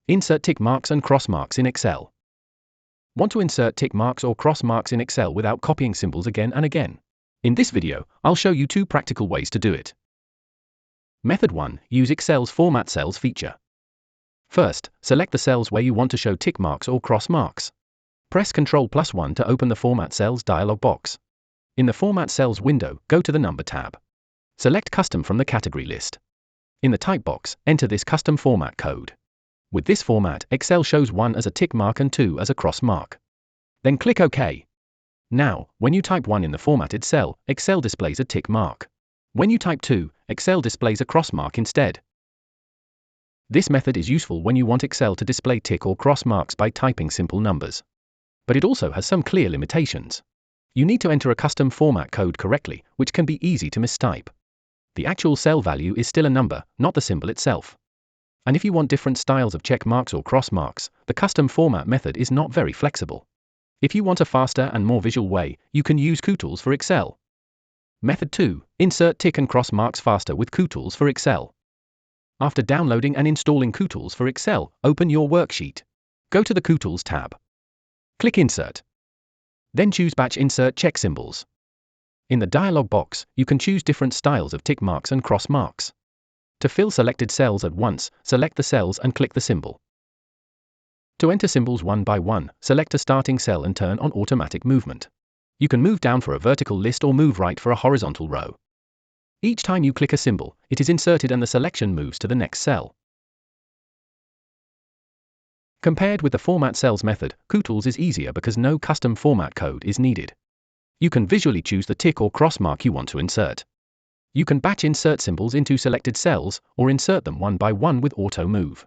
Insert tick marks and cross marks in Excel. Want to insert tick marks or cross marks in Excel without copying symbols again and again? In this video, I'll show you 2 practical ways to do it. Method 1. Use Excel's Format Cells feature. First, select the cells where you want to show tick marks or cross marks. Press Ctrl+1 to open the Format Cells dialog box. In the Format Cells window, go to the Number tab. Select Custom from the category list. In the type box, enter this custom format code. With this format, Excel shows 1 as a tick mark and 2 as a cross mark. Then click OK. Now, when you type 1 in the formatted cell, Excel displays a tick mark. When you type 2, Excel displays a cross mark instead. This method is useful when you want Excel to display tick or cross marks by typing simple numbers. But it also has some clear limitations. You need to enter a custom format code correctly, which can be easy to mistype. The actual cell value is still a number, not the symbol itself. And if you want different styles of check marks or cross marks, the custom format method is not very flexible. If you want a faster and more visual way, you can use Kutools for Excel. Method 2. Insert tick and cross marks faster with Kutools for Excel. After downloading and installing Kutools for Excel, open your worksheet. Go to the Kutools tab. Click Insert. Then choose Batch Insert Check Symbols. In the dialog box, you can choose different styles of tick marks and cross marks. To fill selected cells at once, select the cells and click the symbol. To enter symbols one by one, select a starting cell and turn on automatic movement. You can move down for a vertical list or move right for a horizontal row. Each time you click a symbol, it is inserted and the selection moves to the next cell. Compared with the Format Cells method, Kutools is easier because no custom format code is needed. You can visually choose the tick or cross mark you want to insert. You can batch insert symbols into selected cells, or insert them one by one with auto move.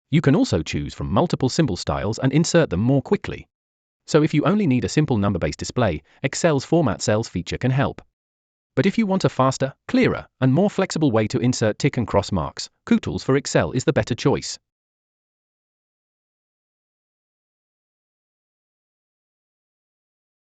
You can also choose from multiple symbol styles and insert them more quickly. So if you only need a simple number-based display, Excel's Format Cells feature can help. But if you want a faster, clearer, and more flexible way to insert tick and cross marks, Kutools for Excel is the better choice.